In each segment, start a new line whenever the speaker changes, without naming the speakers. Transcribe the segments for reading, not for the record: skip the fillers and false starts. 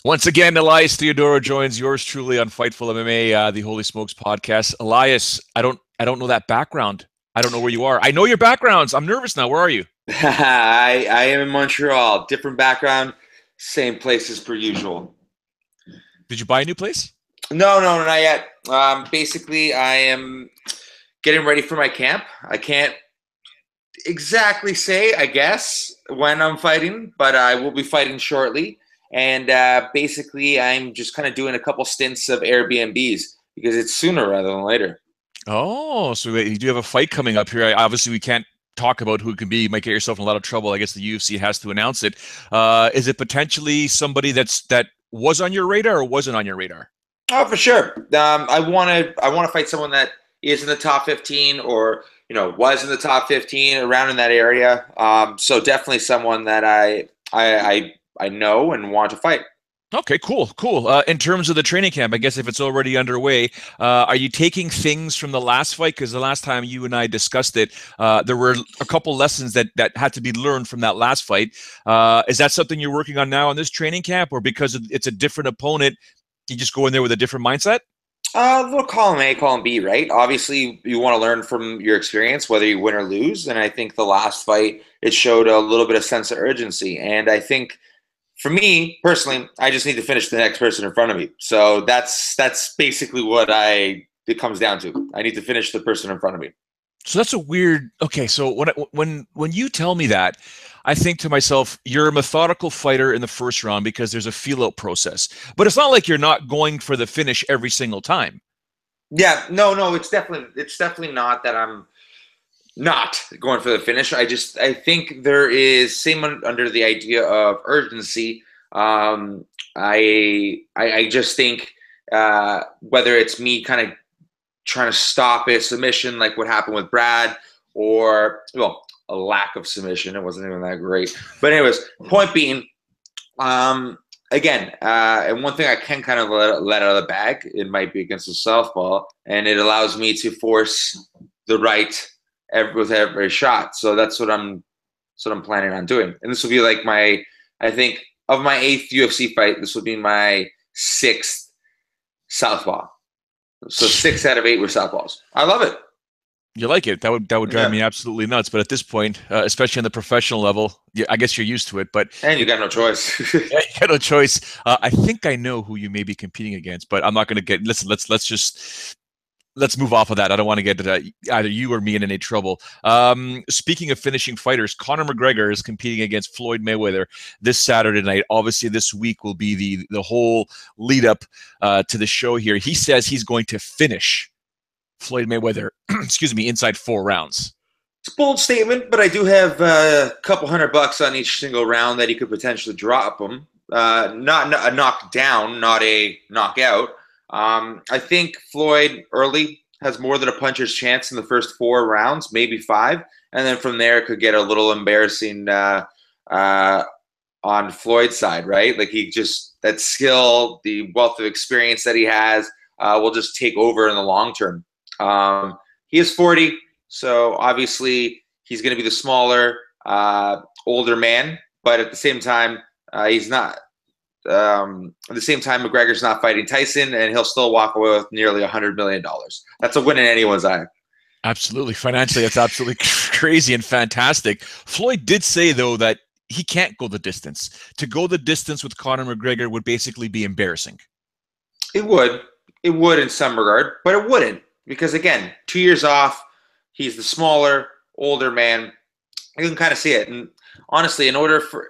Once again, Elias Theodorou joins yours truly on Fightful MMA, the Holy Smokes podcast. Elias, I don't know that background. I don't know where you are. I know your backgrounds. I'm nervous now. Where are you?
I am in Montreal. Different background, same place as per usual.
Did you buy a new place?
No, not yet. Basically, I am getting ready for my camp. I can't exactly say, I guess, when I'm fighting, but I will be fighting shortly. And basically, I'm just kind of doing a couple stints of Airbnbs because it's sooner rather than later.
Oh, so you do have a fight coming up here. Obviously, we can't talk about who it can be. You might get yourself in a lot of trouble. I guess the UFC has to announce it. Is it potentially somebody that was on your radar or wasn't on your radar?
Oh, for sure. I want to fight someone that is in the top 15 or was in the top 15 around in that area. So definitely someone that I know and want to fight.
Okay, cool. In terms of the training camp, I guess if it's already underway, are you taking things from the last fight? Because the last time you and I discussed it, there were a couple lessons that had to be learned from that last fight. Is that something you're working on now in this training camp, or because it's a different opponent, you just go in there with a different mindset?
Little column A, column B, right? Obviously, you want to learn from your experience, whether you win or lose. And I think the last fight, it showed a little bit of sense of urgency. And I think for me personally, I just need to finish the next person in front of me. So that's basically what it comes down to. I need to finish the person in front of me.
So that's a weird. Okay, so when you tell me that, I think to myself, you're a methodical fighter in the first round because there's a feel out process. But it's not like you're not going for the finish every single time.
Yeah, no, it's definitely not that I'm not going for the finish. I think there is same under the idea of urgency. I just think whether it's me kind of trying to stop a submission like what happened with Brad, or a lack of submission. It wasn't even that great. But anyways, point being, again, and one thing I can kind of let out of the bag, it might be against the southpaw, and it allows me to force the right with every shot. So that's what I'm planning on doing. And this will be like I think of my 8th UFC fight, this will be my 6th southpaw. So 6 out of 8 were southpaws. I love it.
You like it? That would drive
Yeah.
me absolutely nuts. But at this point, especially on the professional level, yeah, I guess you're used to it. But
And you got no choice.
yeah, you got no choice. I think I know who you may be competing against, but I'm not going to get. Listen, let's move off of that. I don't want to get either you or me in any trouble. Speaking of finishing fighters, Conor McGregor is competing against Floyd Mayweather this Saturday night. Obviously, this week will be the whole lead up to the show here. He says he's going to finish Floyd Mayweather, excuse me, inside 4 rounds.
It's a bold statement, but I do have a couple $100 on each single round that he could potentially drop him. Not a knockdown, not a knockout. I think Floyd early has more than a puncher's chance in the first 4 rounds, maybe 5. And then from there, it could get a little embarrassing on Floyd's side, right? Like that skill, the wealth of experience that he has will just take over in the long term. He is 40, so obviously he's going to be the smaller, older man. But at the same time, he's not. At the same time, McGregor's not fighting Tyson, and he'll still walk away with nearly $100 million. That's a win in anyone's eye.
Absolutely. Financially, that's absolutely crazy and fantastic. Floyd did say, though, that he can't go the distance. To go the distance with Conor McGregor would basically be embarrassing.
It would. It would in some regard, but it wouldn't. Because, again, 2 years off, he's the smaller, older man. You can kind of see it. And honestly, in order for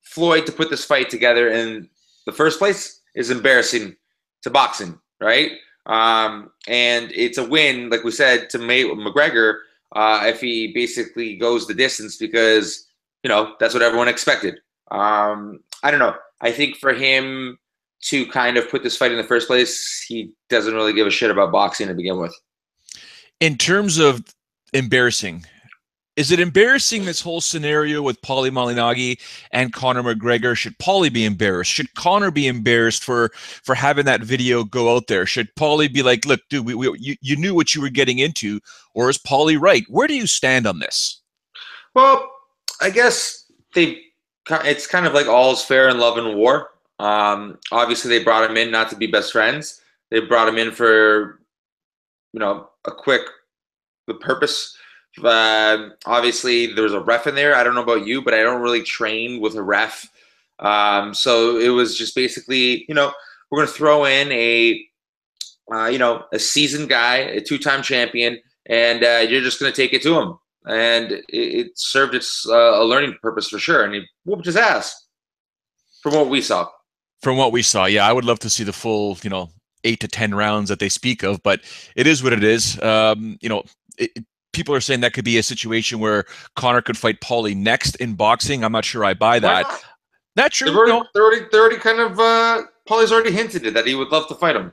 Floyd to put this fight together in the first place is embarrassing to boxing, right? And it's a win, like we said, to McGregor if he basically goes the distance because, that's what everyone expected. I don't know. I think for him to kind of put this fight in the first place, he doesn't really give a shit about boxing to begin with.
In terms of embarrassing, is it embarrassing, this whole scenario with Paulie Malignaggi and Conor McGregor? Should Paulie be embarrassed? Should Conor be embarrassed for having that video go out there? Should Paulie be like, look, dude, you knew what you were getting into? Or is Paulie right? Where do you stand on this?
Well, I guess they it's kind of like all's fair in love and war. Obviously, they brought him in not to be best friends. They brought him in for, a quick the purpose. Obviously, there was a ref in there. I don't know about you, but I don't really train with a ref. So it was just basically, we're going to throw in a seasoned guy, a two-time champion, and you're just going to take it to him. And it served its a learning purpose for sure. And he whooped his ass from what we saw.
From what we saw, yeah, I would love to see the full, 8 to 10 rounds that they speak of, but it is what it is. People are saying that could be a situation where Conor could fight Paulie next in boxing. I'm not sure I buy that. Not true.
They're already kind of Paulie's already hinted at that he would love to fight him.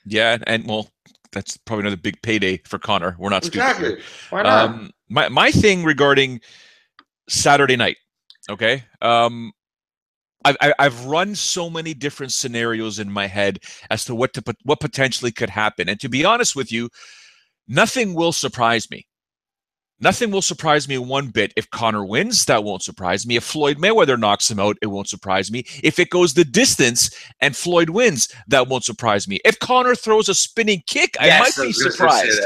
Yeah, and well, that's probably another big payday for Conor. We're not
exactly.
stupid.
Why not?
My thing regarding Saturday night. Okay. I've run so many different scenarios in my head as to what potentially could happen, and to be honest with you, nothing will surprise me. Nothing will surprise me one bit. If Conor wins, that won't surprise me. If Floyd Mayweather knocks him out, it won't surprise me. If it goes the distance and Floyd wins, that won't surprise me. If Conor throws a spinning kick, I might be surprised.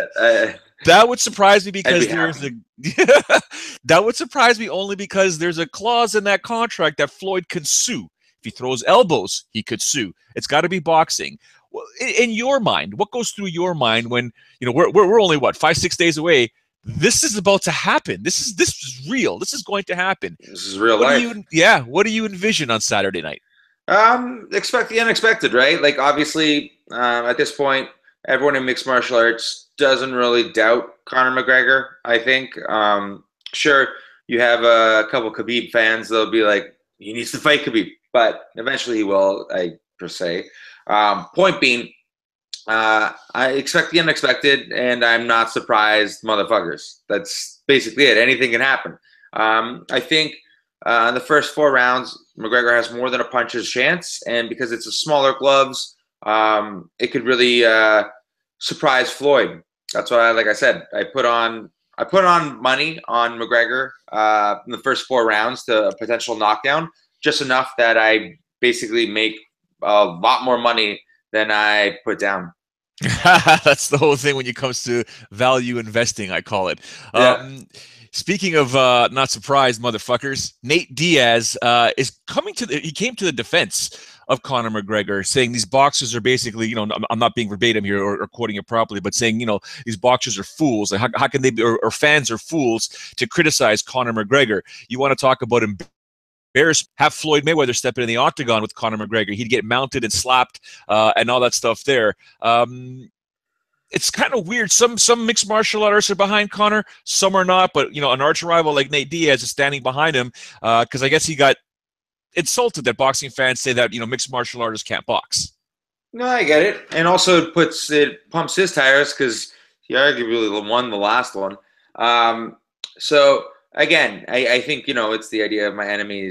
That would surprise me because that would surprise me only because there's a clause in that contract that Floyd can sue. If he throws elbows, he could sue. It's got to be boxing. In your mind, what goes through your mind when we're only 5-6 days away? This is about to happen. This is real. This is going to happen.
This is real
life. What do you envision on Saturday night?
Expect the unexpected, right? Like obviously, at this point, everyone in mixed martial arts doesn't really doubt Conor McGregor. I think, sure, you have a couple Khabib fans. They'll be like, he needs to fight Khabib, but eventually he will. Per se. Point being, I expect the unexpected, and I'm not surprised, motherfuckers. That's basically it. Anything can happen. I think in the first 4 rounds, McGregor has more than a puncher's chance, and because it's a smaller gloves, it could really surprise Floyd. That's why, like I said, I put on money on McGregor in the first 4 rounds to a potential knockdown, just enough that I basically make a lot more money than I put down.
That's the whole thing when it comes to value investing, I call it.
Yeah.
Speaking of not surprised motherfuckers, Nate Diaz is he came to the defense of Conor McGregor, saying these boxers are basically, I'm not being verbatim here or quoting it properly, but saying, these boxers are fools. Like how can they be, or fans are fools to criticize Conor McGregor? You want to talk about have Floyd Mayweather step in the octagon with Conor McGregor. He'd get mounted and slapped and all that stuff there. It's kind of weird. Some mixed martial artists are behind Conor, some are not. But, an arch rival like Nate Diaz is standing behind him because I guess he got insulted that boxing fans say that, mixed martial artists can't box.
No, I get it. And also it pumps his tires because he arguably won the last one. So again, I think, it's the idea of my enemy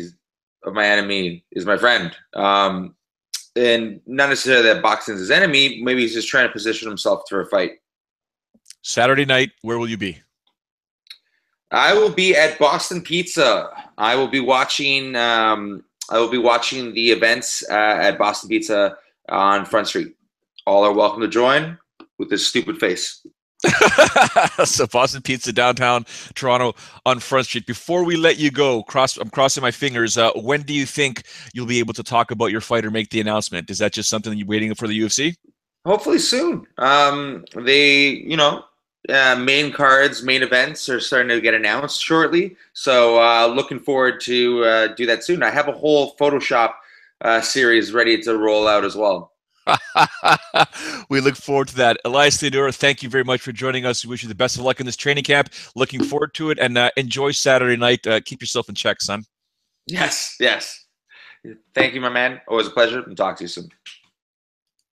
is my friend. And not necessarily that boxing is his enemy. Maybe he's just trying to position himself for a fight.
Saturday night, where will you be?
I will be at Boston Pizza. I will be watching the events at Boston Pizza on Front Street. All are welcome to join with this stupid face.
So Boston Pizza, downtown Toronto on Front Street. Before we let you go, I'm crossing my fingers. When do you think you'll be able to talk about your fight or make the announcement? Is that just something that you're waiting for the UFC?
Hopefully soon. Main cards, main events are starting to get announced shortly. So looking forward to do that soon. I have a whole Photoshop series ready to roll out as well.
We look forward to that. Elias Theodorou, thank you very much for joining us. We wish you the best of luck in this training camp. Looking forward to it, and enjoy Saturday night. Keep yourself in check, son.
Yes. Thank you, my man. Always a pleasure, and talk to you soon.